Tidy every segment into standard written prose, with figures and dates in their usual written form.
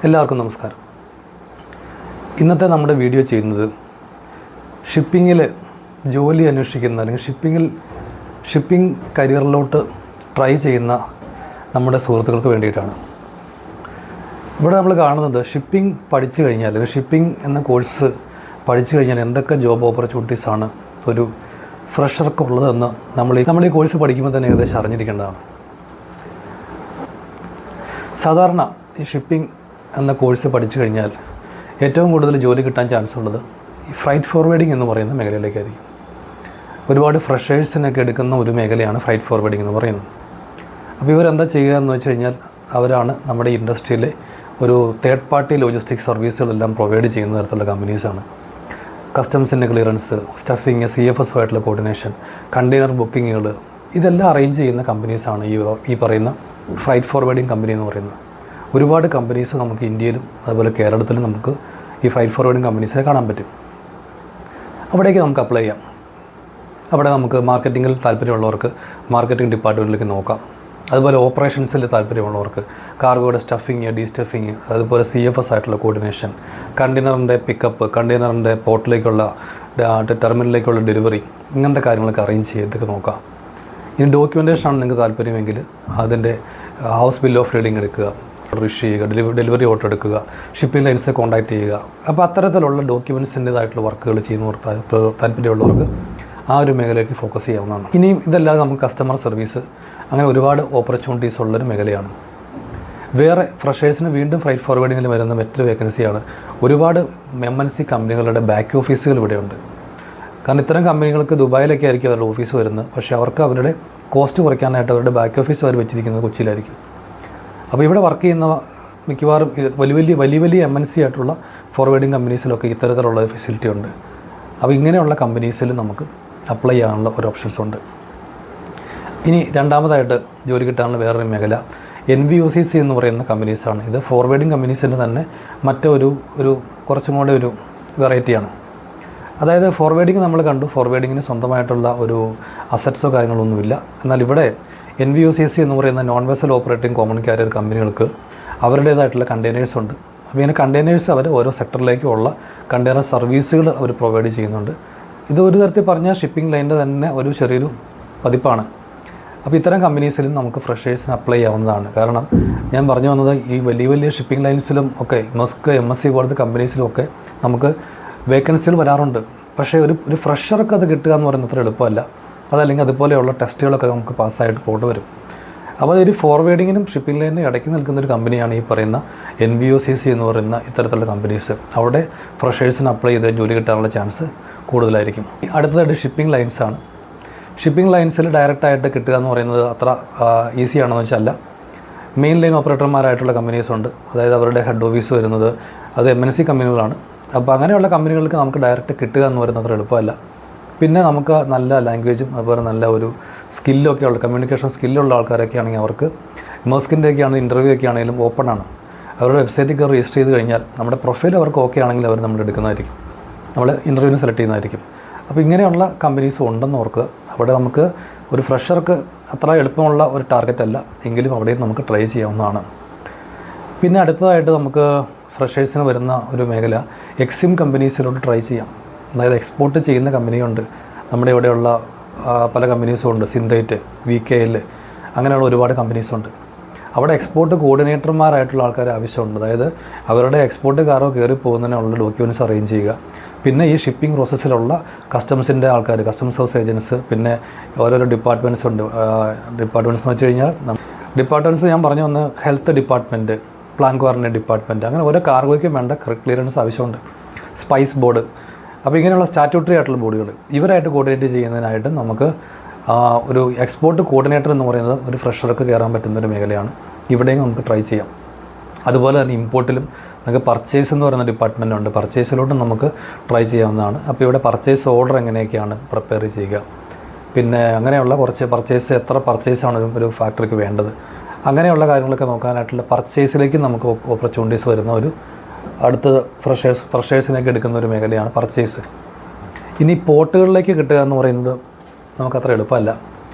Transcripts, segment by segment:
എല്ലാവർക്കും നമസ്കാരം. ഇന്നത്തെ നമ്മുടെ വീഡിയോ ചെയ്യുന്നത് ഷിപ്പിങ്ങിൽ ജോലി അന്വേഷിക്കുന്ന അല്ലെങ്കിൽ ഷിപ്പിംഗ് കരിയറിലോട്ട് ട്രൈ ചെയ്യുന്ന നമ്മുടെ സുഹൃത്തുക്കൾക്ക് വേണ്ടിയിട്ടാണ്. ഇവിടെ നമ്മൾ കാണുന്നത് ഷിപ്പിംഗ് പഠിച്ചു കഴിഞ്ഞാൽ അല്ലെങ്കിൽ ഷിപ്പിംഗ് എന്ന കോഴ്സ് പഠിച്ചു കഴിഞ്ഞാൽ എന്തൊക്കെ ജോബ് ഓപ്പർച്യൂണിറ്റീസാണ് ഒരു ഫ്രഷർക്ക് ഉള്ളതെന്ന് നമ്മൾ ഈ കോഴ്സ് പഠിക്കുമ്പോൾ തന്നെ ഏകദേശം അറിഞ്ഞിരിക്കേണ്ടതാണ്. സാധാരണ ഈ ഷിപ്പിംഗ് എന്ന കോഴ്സ് പഠിച്ചു കഴിഞ്ഞാൽ ഏറ്റവും കൂടുതൽ ജോലി കിട്ടാൻ ചാൻസ് ഉള്ളത് ഈ ഫ്രൈറ്റ് ഫോർവേഡിംഗ് എന്ന് പറയുന്ന മേഖലയിലേക്കായിരിക്കും. ഒരുപാട് ഫ്രഷേഴ്സിനൊക്കെ എടുക്കുന്ന ഒരു മേഖലയാണ് ഫ്രൈറ്റ് ഫോർവേഡിംഗ് എന്ന് പറയുന്നത്. അപ്പോൾ ഇവരെന്താ ചെയ്യുക എന്ന് വെച്ച് കഴിഞ്ഞാൽ അവരാണ് നമ്മുടെ ഇൻഡസ്ട്രിയിലെ ഒരു തേർഡ് പാർട്ടി ലോജിസ്റ്റിക് സർവീസുകളെല്ലാം പ്രൊവൈഡ് ചെയ്യുന്ന തരത്തിലുള്ള കമ്പനീസാണ്. കസ്റ്റംസിൻ്റെ ക്ലിയറൻസ്, സ്റ്റഫിങ്, CFS ആയിട്ടുള്ള കോർഡിനേഷൻ, കണ്ടെയ്നർ ബുക്കിങ്ങുകൾ, ഇതെല്ലാം അറേഞ്ച് ചെയ്യുന്ന കമ്പനീസാണ് ഈ പറയുന്ന ഫ്രൈറ്റ് ഫോർവേഡിംഗ് കമ്പനി എന്ന് പറയുന്നത്. ഒരുപാട് കമ്പനീസ് നമുക്ക് ഇന്ത്യയിലും അതുപോലെ കേരളത്തിലും നമുക്ക് ഈ ഫ്രൈറ്റ് ഫോർവേഡിംഗ് കമ്പനീസിനെ കാണാൻ പറ്റും. അവിടേക്ക് നമുക്ക് അപ്ലൈ ചെയ്യാം. അവിടെ നമുക്ക് മാർക്കറ്റിങ്ങിൽ താല്പര്യമുള്ളവർക്ക് മാർക്കറ്റിംഗ് ഡിപ്പാർട്ട്മെൻറ്റിലേക്ക് നോക്കാം. അതുപോലെ ഓപ്പറേഷൻസിൽ താല്പര്യമുള്ളവർക്ക് കാർഗോയുടെ സ്റ്റഫിങ്, ഡീസ്റ്റഫിങ്, അതുപോലെ CFS ആയിട്ടുള്ള കോർഡിനേഷൻ, കണ്ടെയ്നറിൻ്റെ പിക്കപ്പ്, കണ്ടെയ്നറിൻ്റെ പോർട്ടിലേക്കുള്ള ടെർമിനലിലേക്കുള്ള ഡെലിവറി, ഇങ്ങനത്തെ കാര്യങ്ങളൊക്കെ അറേഞ്ച് ചെയ്തൊക്കെ നോക്കാം. ഇനി ഡോക്യുമെൻറ്റേഷനാണ് നിങ്ങൾക്ക് താല്പര്യമെങ്കിൽ അതിൻ്റെ ഹൗസ് ബിൽ ഓഫ് റീഡിങ് എടുക്കുക, ഇഷ്യൂ ചെയ്യുക, ഡെലിവറി ഓർഡർ എടുക്കുക, ഷിപ്പിംഗ് ലൈൻസിനെ കോൺടാക്ട് ചെയ്യുക. അപ്പോൾ അത്തരത്തിലുള്ള ഡോക്യുമെൻറ്റ്സിൻ്റേതായിട്ടുള്ള വർക്കുകൾ ചെയ്യുന്നവർ താല്പര്യമുള്ളവർക്ക് ആ ഒരു മേഖലയ്ക്ക് ഫോക്കസ് ചെയ്യാവുന്നതാണ്. ഇനിയും ഇതല്ലാതെ നമുക്ക് കസ്റ്റമർ സർവീസ്, അങ്ങനെ ഒരുപാട് ഓപ്പർച്യൂണിറ്റീസ് ഉള്ളൊരു മേഖലയാണ്. വേറെ ഫ്രഷേഴ്സിന് വീണ്ടും ഫ്രൈറ്റ് ഫോർവേഡിങ്ങിൽ വരുന്ന മറ്റൊരു വേക്കൻസിയാണ് ഒരുപാട് MNC കമ്പനികളുടെ ബാക്ക് ഓഫീസുകൾ ഇവിടെയുണ്ട്. കാരണം ഇത്തരം കമ്പനികൾക്ക് ദുബായിലൊക്കെ ആയിരിക്കും അവരുടെ ഓഫീസ് വരുന്നത്. പക്ഷേ അവർക്ക് അവരുടെ കോസ്റ്റ് കുറയ്ക്കാനായിട്ട് അവരുടെ ബാക്ക് ഓഫീസ് അവർ വെച്ചിരിക്കുന്നത് കൊച്ചിയിലായിരിക്കും. അപ്പോൾ ഇവിടെ വർക്ക് ചെയ്യുന്ന മിക്കവാറും വലിയ MNC ആയിട്ടുള്ള ഫോർവേഡിംഗ് കമ്പനീസിലൊക്കെ ഇത്തരത്തിലുള്ള ഫെസിലിറ്റി ഉണ്ട്. അപ്പോൾ ഇങ്ങനെയുള്ള കമ്പനീസിൽ നമുക്ക് അപ്ലൈ ചെയ്യാനുള്ള ഒരു ഓപ്ഷൻസ് ഉണ്ട്. ഇനി രണ്ടാമതായിട്ട് ജോലി കിട്ടാനുള്ള വേറൊരു മേഖല NVOCC എന്ന് പറയുന്ന കമ്പനീസാണ്. ഇത് ഫോർവേഡിംഗ് കമ്പനീസിൻ്റെ തന്നെ മറ്റൊരു കുറച്ചും കൂടെ ഒരു വെറൈറ്റിയാണ്. അതായത് ഫോർവേഡിംഗ് നമ്മൾ കണ്ടു, ഫോർവേഡിങ്ങിന് സ്വന്തമായിട്ടുള്ള ഒരു അസറ്റ്സോ കാര്യങ്ങളൊന്നുമില്ല. എന്നാൽ ഇവിടെ NVOCC എന്ന് പറയുന്ന non vessel operating common carrier കമ്പനികൾക്ക് അവരുടേതായിട്ടുള്ള കണ്ടെയ്നേഴ്സ് ഉണ്ട്. അപ്പോൾ ഇങ്ങനെ കണ്ടെയ്നേഴ്സ് അവർ ഓരോ സെക്ടറിലേക്കുള്ള കണ്ടെയ്നർ സർവീസുകൾ അവർ പ്രൊവൈഡ് ചെയ്യുന്നുണ്ട്. ഇത് ഒരു തരത്തിൽ പറഞ്ഞാൽ ഷിപ്പിംഗ് ലൈനിൻ്റെ തന്നെ ഒരു ചെറിയൊരു പതിപ്പാണ്. അപ്പോൾ ഇത്തരം കമ്പനീസിലും നമുക്ക് ഫ്രഷേഴ്സിന് അപ്ലൈ ചെയ്യാവുന്നതാണ്. കാരണം ഞാൻ പറഞ്ഞു വന്നത് ഈ വലിയ ഷിപ്പിംഗ് ലൈൻസിലും ഒക്കെ മസ്ക്, MSC പോലത്തെ കമ്പനീസിലും ഒക്കെ നമുക്ക് വേക്കൻസികൾ വരാറുണ്ട്. പക്ഷേ ഒരു ഫ്രഷർക്ക് അത് കിട്ടുക എന്ന് പറയുന്നത് അത്ര എളുപ്പമല്ല. അതല്ലെങ്കിൽ അതുപോലെയുള്ള ടെസ്റ്റുകളൊക്കെ നമുക്ക് പാസ്സായിട്ട് പോയിട്ട് വരും. അപ്പോൾ ഒരു ഫോർവേഡിങ്ങിനും ഷിപ്പിംഗ് ലൈനിനും ഇടയ്ക്ക് നിൽക്കുന്നൊരു കമ്പനിയാണ് ഈ പറയുന്ന NVOCC എന്ന് പറയുന്ന ഇത്തരത്തിലുള്ള കമ്പനീസ്. അവിടെ ഫ്രഷേഴ്സിന് അപ്ലൈ ചെയ്ത് ജോലി കിട്ടാനുള്ള ചാൻസ് കൂടുതലായിരിക്കും. അടുത്തതായിട്ട് ഷിപ്പിംഗ് ലൈൻസാണ്. ഷിപ്പിംഗ് ലൈൻസിൽ ഡയറക്റ്റായിട്ട് കിട്ടുക എന്ന് പറയുന്നത് അത്ര ഈസി ആണെന്ന് വെച്ചാൽ മെയിൻ ലൈൻ ഓപ്പറേറ്റർമാരായിട്ടുള്ള കമ്പനീസുണ്ട്. അതായത് അവരുടെ ഹെഡ് ഓഫീസ് വരുന്നത് അത് MNC കമ്പനികളാണ്. അപ്പോൾ അങ്ങനെയുള്ള കമ്പനികൾക്ക് നമുക്ക് ഡയറക്റ്റ് കിട്ടുക എന്ന് പറയുന്നത് അത്ര എളുപ്പമല്ല. പിന്നെ നമുക്ക് നല്ല ലാംഗ്വേജും അതുപോലെ നല്ല ഒരു സ്കില്ലൊക്കെ ഉള്ള കമ്മ്യൂണിക്കേഷൻ സ്കില്ലുള്ള ആൾക്കാരൊക്കെ ആണെങ്കിൽ അവർക്ക് MERSKിൻ്റെയൊക്കെ ആണെങ്കിൽ ഇൻ്റർവ്യൂ ഒക്കെ ആണെങ്കിലും ഓപ്പൺ ആണ്. അവരുടെ വെബ്സൈറ്റിൽ കയറി രജിസ്റ്റർ ചെയ്ത് കഴിഞ്ഞാൽ നമ്മുടെ പ്രൊഫൈൽ അവർക്ക് ഓക്കെ ആണെങ്കിൽ അവർ നമ്മൾ എടുക്കുന്നതായിരിക്കും, നമ്മൾ ഇൻ്റർവ്യൂവിന് സെലക്ട് ചെയ്യുന്നതായിരിക്കും. അപ്പോൾ ഇങ്ങനെയുള്ള കമ്പനീസ് ഉണ്ടെന്ന് ഓർക്കുക. അവിടെ നമുക്ക് ഒരു ഫ്രഷർക്ക് അത്ര എളുപ്പമുള്ള ഒരു ടാർഗറ്റ് അല്ല, എങ്കിലും അവിടെയും നമുക്ക് ട്രൈ ചെയ്യാവുന്നതാണ്. പിന്നെ അടുത്തതായിട്ട് നമുക്ക് ഫ്രഷേഴ്സിന് വരുന്ന ഒരു മേഖല EXIM കമ്പനീസിലോട്ട് ട്രൈ ചെയ്യാം. അതായത് എക്സ്പോർട്ട് ചെയ്യുന്ന കമ്പനിയുണ്ട്. നമ്മുടെ ഇവിടെയുള്ള പല കമ്പനീസും ഉണ്ട്. സിന്തൈറ്റ്, VKL, അങ്ങനെയുള്ള ഒരുപാട് കമ്പനീസുണ്ട്. അവിടെ എക്സ്പോർട്ട് കോർഡിനേറ്റർമാരായിട്ടുള്ള ആൾക്കാർ ആവശ്യമുണ്ട്. അതായത് അവരുടെ എക്സ്പോർട്ട് കാറോ കയറി പോകുന്നതിനുള്ള ഡോക്യുമെൻറ്റ്സ് അറേഞ്ച് ചെയ്യുക. പിന്നെ ഈ ഷിപ്പിംഗ് പ്രോസസ്സിലുള്ള കസ്റ്റംസിൻ്റെ ആൾക്കാർ, കസ്റ്റംസ് ഹൗസ് ഏജൻസ്, പിന്നെ ഓരോരോ ഡിപ്പാർട്ട്മെൻറ്റ്സ് ഉണ്ട്. ഡിപ്പാർട്ട്മെൻറ്റ്സ് എന്ന് വെച്ച് കഴിഞ്ഞാൽ ഡിപ്പാർട്ട്മെൻറ്റ്സ് ഞാൻ പറഞ്ഞു വന്ന് health department, plan quarantine department, അങ്ങനെ ഓരോ കാർഗോയ്ക്കും വേണ്ട ക്ലിയറൻസ് ആവശ്യമുണ്ട്. സ്പൈസ് ബോർഡ്, അപ്പോൾ ഇങ്ങനെയുള്ള സ്റ്റാറ്റ്യൂട്ടറി ആയിട്ടുള്ള ബോഡികൾ ഇവരായിട്ട് കോർഡിനേറ്റ് ചെയ്യുന്നതിനായിട്ട് നമുക്ക് ഒരു എക്സ്പോർട്ട് കോർഡിനേറ്റർ എന്ന് പറയുന്നത് ഒരു ഫ്രഷർക്ക് കയറാൻ പറ്റുന്നൊരു മേഖലയാണ്. ഇവിടെയും നമുക്ക് ട്രൈ ചെയ്യാം. അതുപോലെ തന്നെ ഇമ്പോർട്ടിലും നമുക്ക് പർച്ചേസ് എന്ന് പറയുന്ന ഡിപ്പാർട്ട്മെൻ്റ് ഉണ്ട്. പർച്ചേസിലോട്ടും നമുക്ക് ട്രൈ ചെയ്യാവുന്നതാണ്. അപ്പോൾ ഇവിടെ പർച്ചേസ് ഓർഡർ എങ്ങനെയൊക്കെയാണ് പ്രിപ്പയർ ചെയ്യുക, പിന്നെ അങ്ങനെയുള്ള കുറച്ച് എത്ര പർച്ചേസാണ് ഒരു ഫാക്ടറിക്ക് വേണ്ടത്, അങ്ങനെയുള്ള കാര്യങ്ങളൊക്കെ നോക്കാനായിട്ടുള്ള പർച്ചേസിലേക്ക് നമുക്ക് ഓപ്പർച്യൂണിറ്റീസ് വരുന്ന ഒരു അടുത്ത ഫ്രഷേഴ്സിനൊക്കെ എടുക്കുന്ന ഒരു മേഖലയാണ് പർച്ചേസ്. ഇനി പോർട്ടുകളിലേക്ക് കിട്ടുക എന്ന് പറയുന്നത് നമുക്കത്ര എളുപ്പമല്ല.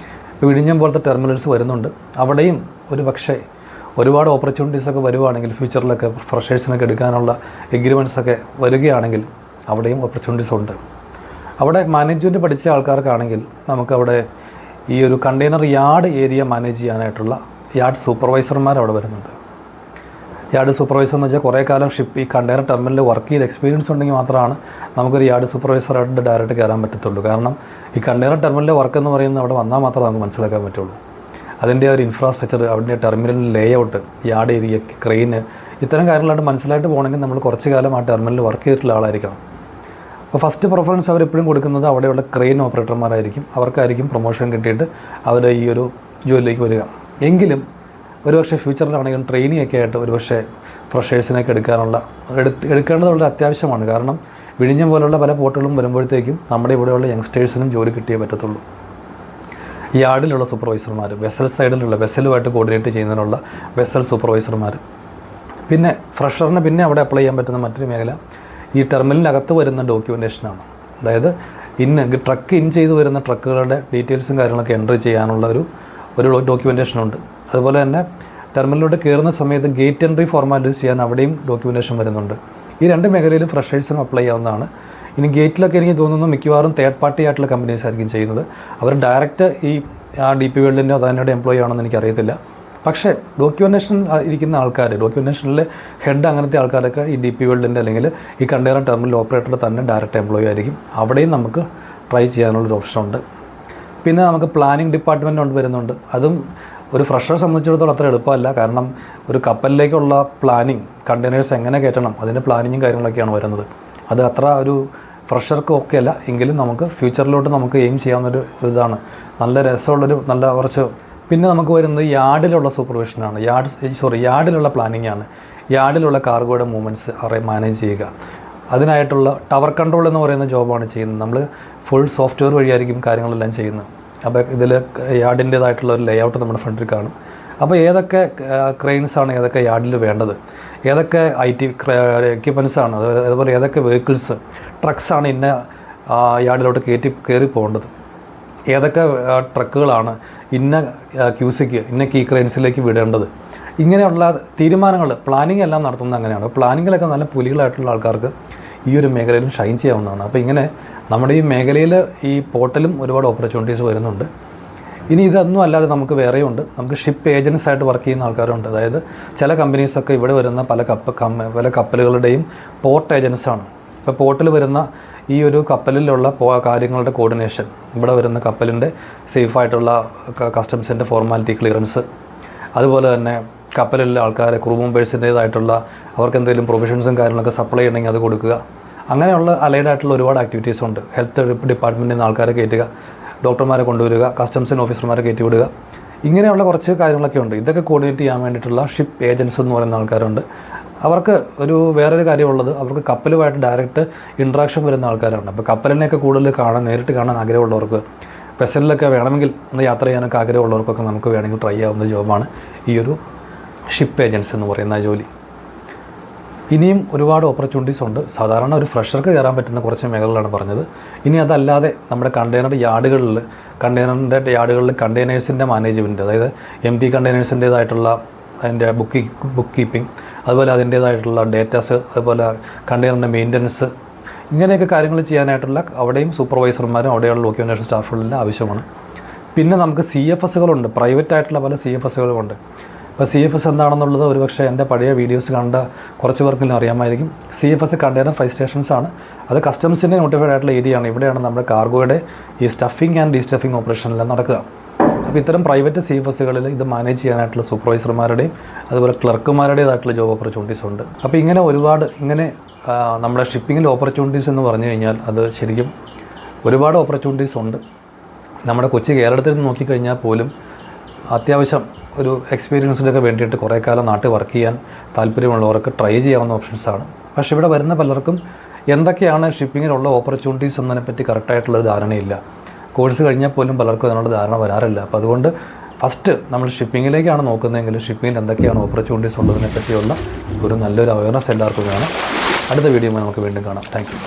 വിഴിഞ്ഞം പോലത്തെ ടെർമിനൽസ് വരുന്നുണ്ട്. അവിടെയും ഒരു പക്ഷേ ഒരുപാട് ഓപ്പർച്യൂണിറ്റീസൊക്കെ വരുവാണെങ്കിൽ ഫ്യൂച്ചറിലൊക്കെ ഫ്രഷേഴ്സിനൊക്കെ എടുക്കാനുള്ള എഗ്രിമെൻറ്റ്സൊക്കെ വരികയാണെങ്കിൽ അവിടെയും ഓപ്പർച്യൂണിറ്റീസ് ഉണ്ട്. അവിടെ മാനേജ്മെൻറ്റ് പഠിച്ച ആൾക്കാർക്കാണെങ്കിൽ നമുക്കവിടെ ഈ ഒരു കണ്ടെയ്നർ യാർഡ് ഏരിയ മാനേജ് ചെയ്യാനായിട്ടുള്ള യാർഡ് സൂപ്പർവൈസർമാർ അവിടെ വരുന്നുണ്ട്. യാർഡ് സൂപ്പർവൈസർ എന്ന് വെച്ചാൽ കുറേ കാലം ഈ കണ്ടെയ്നർ ടെർമിനലിൽ വർക്ക് ചെയ്ത് എക്സ്പീരിയൻസ് ഉണ്ടെങ്കിൽ മാത്രമാണ് നമുക്കൊരു യാർഡ് സൂപ്പർവൈസറായിട്ട് ഡയറക്റ്റ് കയറാൻ പറ്റത്തുള്ളൂ. കാരണം ഈ കണ്ടെയ്നർ ടെർമിനലിലെ വർക്ക് എന്ന് പറയുന്നത് അവിടെ വന്നാൽ മാത്രമേ നമുക്ക് മനസ്സിലാക്കാൻ പറ്റുള്ളൂ. അതിൻ്റെ ഒരു ഇൻഫ്രാസ്ട്രക്ചർ, അതിൻ്റെ terminal layout, yard area, crane, ഇത്തരം കാര്യങ്ങളായിട്ട് മനസ്സിലായിട്ട് പോകണമെങ്കിൽ നമ്മൾ കുറച്ച് കാലം ആ ടെർമിനലിൽ വർക്ക് ചെയ്തിട്ടുള്ള ആളായിരിക്കണം. അപ്പോൾ ഫസ്റ്റ് പ്രിഫറൻസ് അവരെപ്പോഴും കൊടുക്കുന്നത് അവിടെയുള്ള ക്രെയിൻ ഓപ്പറേറ്റർമാരായിരിക്കും. അവർക്കായിരിക്കും പ്രൊമോഷൻ കിട്ടിയിട്ട് അവർ ഈ ഒരു ജോലിയിലേക്ക് വരിക. എങ്കിലും ഒരുപക്ഷെ ഫ്യൂച്ചറിലാണെങ്കിലും ട്രെയിനിങ് ഒക്കെ ആയിട്ട് ഒരുപക്ഷെ ഫ്രഷേഴ്സിനൊക്കെ എടുക്കേണ്ടത് വളരെ അത്യാവശ്യമാണ്. കാരണം വിഴിഞ്ഞം പോലുള്ള പല പോർട്ടുകളും വരുമ്പോഴത്തേക്കും നമ്മുടെ ഇവിടെയുള്ള യങ്സ്റ്റേഴ്സിനും ജോലി കിട്ടിയേ പറ്റത്തുള്ളൂ. യാർഡിലുള്ള സൂപ്പർവൈസർമാർ, വെസൽ സൈഡിലുള്ള വെസലുമായിട്ട് കോർഡിനേറ്റ് ചെയ്യുന്നതിനുള്ള വെസൽ സൂപ്പർവൈസർമാർ, പിന്നെ ഫ്രഷറിന് പിന്നെ അവിടെ അപ്ലൈ ചെയ്യാൻ പറ്റുന്ന മറ്റൊരു മേഖല ഈ ടെർമിനലിനകത്ത് വരുന്ന ഡോക്യുമെൻറ്റേഷനാണ്. അതായത് ട്രക്ക് ഇൻ ചെയ്ത് വരുന്ന ട്രക്കുകളുടെ ഡീറ്റെയിൽസും കാര്യങ്ങളൊക്കെ എൻട്രി ചെയ്യാനുള്ള ഒരു ഡോക്യുമെൻറ്റേഷനുണ്ട്. അതുപോലെ തന്നെ ടെർമിനലിലോട്ട് കയറുന്ന സമയത്ത് ഗേറ്റ് എൻട്രി ഫോർമാലിറ്റീസ് ചെയ്യാൻ അവിടെയും ഡോക്യുമെൻറ്റേഷൻ വരുന്നുണ്ട്. ഈ രണ്ട് മേഖലയിലും ഫ്രഷേഴ്സിനും അപ്ലൈ ചെയ്യാവുന്നതാണ്. ഇനി ഗേറ്റിലൊക്കെ എനിക്ക് തോന്നുന്നു മിക്കവാറും തേർഡ് പാർട്ടി ആയിട്ടുള്ള കമ്പനീസ് ആയിരിക്കും ചെയ്യുന്നത്. അവർ ഡയറക്റ്റ് ഈ DP വേൾഡിൻ്റെ അതന്നയുടെ എംപ്ലോയി ആണെന്ന് എനിക്കറിയത്തില്ല. പക്ഷേ ഡോക്യുമെൻറ്റേഷൻ ഇരിക്കുന്ന ആൾക്കാർ, ഡോക്യുമെൻറ്റേഷനിലെ ഹെഡ് അങ്ങനത്തെ ആൾക്കാരൊക്കെ ഈ DP വേൾഡിൻ്റെ അല്ലെങ്കിൽ ഈ കണ്ടെയ്നർ ടെർമിനൽ ഓപ്പറേറ്ററുടെ തന്നെ ഡയറക്റ്റ് എംപ്ലോയി ആയിരിക്കും. അവിടെയും നമുക്ക് ട്രൈ ചെയ്യാനുള്ളൊരു ഓപ്ഷനുണ്ട്. പിന്നെ നമുക്ക് പ്ലാനിംഗ് ഡിപ്പാർട്ട്മെൻറ്റ് വരുന്നുണ്ട്. അതും ഒരു ഫ്രഷറെ സംബന്ധിച്ചിടത്തോളം അത്ര എളുപ്പമല്ല. കാരണം ഒരു കപ്പലിലേക്കുള്ള പ്ലാനിങ്, കണ്ടെയ്നേഴ്സ് എങ്ങനെ കയറ്റണം, അതിൻ്റെ പ്ലാനിങ്ങും കാര്യങ്ങളൊക്കെയാണ് വരുന്നത്. അത് അത്ര ഒരു ഫ്രഷർക്ക് ഓക്കെ അല്ല. എങ്കിലും നമുക്ക് ഫ്യൂച്ചറിലോട്ട് നമുക്ക് എയിം ചെയ്യാവുന്നൊരു ഇതാണ്. നല്ല രസമുള്ളൊരു നല്ല കുറച്ച്. പിന്നെ നമുക്ക് വരുന്നത് യാർഡിലുള്ള സൂപ്പർവിഷനാണ്. യാർഡിലുള്ള പ്ലാനിങ്ങാണ്. യാർഡിലുള്ള കാർഗോയുടെ മൂവ്മെൻറ്റ്സ് മാനേജ് ചെയ്യുക. അതിനായിട്ടുള്ള ടവർ കൺട്രോൾ എന്ന് പറയുന്ന ജോബാണ് ചെയ്യുന്നത്. നമ്മൾ ഫുൾ സോഫ്റ്റ്വെയർ വഴിയായിരിക്കും കാര്യങ്ങളെല്ലാം ചെയ്യുന്നത്. അപ്പോൾ ഇതിൽ യാർഡിൻ്റേതായിട്ടുള്ള ഒരു ലേഔട്ട് നമ്മുടെ ഫ്രണ്ടിൽ കാണും. അപ്പോൾ ഏതൊക്കെ ക്രെയിൻസാണ് ഏതൊക്കെ യാർഡിൽ വേണ്ടത്, ഏതൊക്കെ IT എക്യുപ്മെൻറ്റ്സാണ്, അതുപോലെ ഏതൊക്കെ വെഹിക്കിൾസ്, ട്രക്സാണ് ഇന്ന യാർഡിലോട്ട് കയറി പോകേണ്ടത്, ഏതൊക്കെ ട്രക്കുകളാണ് ഇന്ന ക്യൂസിക്ക് ഇന്ന കീ ക്രെയിൻസിലേക്ക് വിടേണ്ടത്, ഇങ്ങനെയുള്ള തീരുമാനങ്ങൾ, പ്ലാനിങ് എല്ലാം നടത്തുന്നത് അങ്ങനെയാണ്. പ്ലാനിങ്ങിലൊക്കെ നല്ല പുലികളായിട്ടുള്ള ആൾക്കാർക്ക് ഈ ഒരു മേഖലയിലും ഷൈൻ ചെയ്യാവുന്നതാണ്. അപ്പോൾ ഇങ്ങനെ നമ്മുടെ ഈ മേഖലയിൽ ഈ പോർട്ടലും ഒരുപാട് ഓപ്പർച്യൂണിറ്റീസ് വരുന്നുണ്ട്. ഇനി ഇതൊന്നും അല്ലാതെ നമുക്ക് വേറെയുണ്ട്. നമുക്ക് ഷിപ്പ് ഏജൻസ് ആയിട്ട് വർക്ക് ചെയ്യുന്ന ആൾക്കാരുണ്ട്. അതായത് ചില കമ്പനീസൊക്കെ ഇവിടെ വരുന്ന പല കപ്പലുകളുടെയും പോർട്ട് ഏജൻസാണ്. ഇപ്പോൾ പോർട്ടിൽ വരുന്ന ഈ ഒരു കപ്പലിലുള്ള കാര്യങ്ങളുടെ കോർഡിനേഷൻ, ഇവിടെ വരുന്ന കപ്പലിൻ്റെ സേഫായിട്ടുള്ള കസ്റ്റംസിൻ്റെ ഫോർമാലിറ്റി ക്ലിയറൻസ്, അതുപോലെ തന്നെ കപ്പലിലെ ആൾക്കാരെ ക്രൂ മെമ്പേഴ്സിൻ്റേതായിട്ടുള്ള അവർക്ക് എന്തെങ്കിലും പ്രൊവിഷൻസും കാര്യങ്ങളൊക്കെ സപ്ലൈ ചെയ്യണമെങ്കിൽ അത് കൊടുക്കുക. അങ്ങനെയുള്ള അലൈഡായിട്ടുള്ള ഒരുപാട് ആക്ടിവിറ്റീസ് ഉണ്ട്. ഹെൽത്ത് ഡിപ്പാർട്ട്മെൻറ്റിൽ നിന്ന് ആൾക്കാരെ കയറ്റുക, ഡോക്ടർമാരെ കൊണ്ടുവരിക, കസ്റ്റംസിന് ഓഫീസർമാരെ കയറ്റി വിടുക, ഇങ്ങനെയുള്ള കുറച്ച് കാര്യങ്ങളൊക്കെ ഉണ്ട്. ഇതൊക്കെ കോർഡിനേറ്റ് ചെയ്യാൻ വേണ്ടിയിട്ടുള്ള ഷിപ്പ് ഏജൻസ് എന്ന് പറയുന്ന ആൾക്കാരുണ്ട്. അവർക്ക് വേറൊരു കാര്യമുള്ളത്, അവർക്ക് കപ്പലുമായിട്ട് ഡയറക്റ്റ് ഇൻട്രാക്ഷൻ വരുന്ന ആൾക്കാരാണ്. അപ്പോൾ കപ്പലിനെയൊക്കെ കൂടുതൽ നേരിട്ട് കാണാൻ ആഗ്രഹമുള്ളവർക്ക്, വെസലിലൊക്കെ വേണമെങ്കിൽ ഒന്ന് യാത്ര ചെയ്യാനൊക്കെ ആഗ്രഹമുള്ളവർക്കൊക്കെ നമുക്ക് വേണമെങ്കിൽ ട്രൈ ചെയ്യാവുന്ന ജോബാണ് ഈ ഒരു ഷിപ്പ് ഏജൻസ് എന്ന് പറയുന്ന ജോലി. ഇനിയും ഒരുപാട് ഓപ്പർച്യൂണിറ്റീസ് ഉണ്ട്. സാധാരണ ഒരു ഫ്രഷർക്ക് കയറാൻ പറ്റുന്ന കുറച്ച് മേഖലകളാണ് പറഞ്ഞത്. ഇനി അതല്ലാതെ നമ്മുടെ കണ്ടെയ്നറിൻ്റെ യാർഡുകളിൽ കണ്ടെയ്നേഴ്സിൻ്റെ മാനേജ്മെൻറ്റ്, അതായത് MT കണ്ടെയ്നേഴ്സിൻ്റേതായിട്ടുള്ള അതിൻ്റെ ബുക്ക് കീപ്പിംഗ്, അതുപോലെ അതിൻ്റേതായിട്ടുള്ള ഡേറ്റാസ്, അതുപോലെ കണ്ടെയ്നറിൻ്റെ മെയിൻ്റനൻസ്, ഇങ്ങനെയൊക്കെ കാര്യങ്ങൾ ചെയ്യാനായിട്ടുള്ള അവിടെയും സൂപ്പർവൈസർമാരും അവിടെയുള്ള ഡോക്യുമെൻറ്റേഷൻ സ്റ്റാഫുകളെല്ലാം ആവശ്യമാണ്. പിന്നെ നമുക്ക് CFSകളുണ്ട്, പ്രൈവറ്റ് ആയിട്ടുള്ള പല CFSകളുമുണ്ട്. അപ്പോൾ CFS എന്താണെന്നുള്ളത് ഒരുപക്ഷെ എൻ്റെ പഴയ വീഡിയോസ് കണ്ട കുറച്ച് പേർക്കെങ്കിലും അറിയാമായിരിക്കും. CFS കണ്ടെയ്നർ ഫൈവ് സ്റ്റേഷൻസ് ആണ്. അത് കസ്റ്റംസിൻ്റെ നോട്ടിഫൈഡ് ആയിട്ടുള്ള ഏരിയയാണ്. ഇവിടെയാണ് നമ്മുടെ കാർഗോയുടെ ഈ സ്റ്റഫിംഗ് ആൻഡ് ഡീസ്റ്റഫിംഗ് ഓപ്പറേഷനെല്ലാം നടക്കുക. അപ്പോൾ ഇത്തരം പ്രൈവറ്റ് CFSകളിൽ ഇത് മാനേജ് ചെയ്യാനായിട്ടുള്ള സൂപ്പർവൈസർമാരുടെയും അതുപോലെ ക്ലർക്കുമാരുടേതായിട്ടുള്ള ജോബ് ഓപ്പർച്യൂണിറ്റീസ് ഉണ്ട്. അപ്പോൾ ഇങ്ങനെ ഒരുപാട് നമ്മുടെ ഷിപ്പിങ്ങിൽ ഓപ്പർച്യൂണിറ്റീസ് എന്ന് പറഞ്ഞു കഴിഞ്ഞാൽ അത് ശരിക്കും ഒരുപാട് ഓപ്പർച്യൂണിറ്റീസ് ഉണ്ട്. നമ്മുടെ കൊച്ചു കേരളത്തിൽ നിന്ന് നോക്കിക്കഴിഞ്ഞാൽ പോലും അത്യാവശ്യം ഒരു എക്സ്പീരിയൻസിനൊക്കെ വേണ്ടിയിട്ട് കുറേ കാലം നാട്ടിൽ വർക്ക് ചെയ്യാൻ താല്പര്യമുള്ളവർക്ക് ട്രൈ ചെയ്യാവുന്ന ഓപ്ഷൻസാണ്. പക്ഷേ ഇവിടെ വരുന്ന പലർക്കും എന്തൊക്കെയാണ് ഷിപ്പിങ്ങിലുള്ള ഓപ്പർച്യൂണിറ്റീസ് എന്നതിനെപ്പറ്റി കറക്റ്റായിട്ടുള്ളൊരു ധാരണയില്ല. കോഴ്സ് കഴിഞ്ഞാൽ പോലും പലർക്കും അതിനുള്ള ധാരണ വരാറില്ല. അപ്പോൾ അതുകൊണ്ട് ഫസ്റ്റ് നമ്മൾ ഷിപ്പിങ്ങിലേക്കാണ് നോക്കുന്നതെങ്കിൽ ഷിപ്പിങ്ങിൽ എന്തൊക്കെയാണ് ഓപ്പർച്യൂണിറ്റീസ് ഉള്ളതിനെ പറ്റിയുള്ള ഒരു നല്ലൊരു അവയർനെസ് എല്ലാവർക്കും വേണം. അടുത്ത വീഡിയോ നമുക്ക് വീണ്ടും കാണാം. Thank you.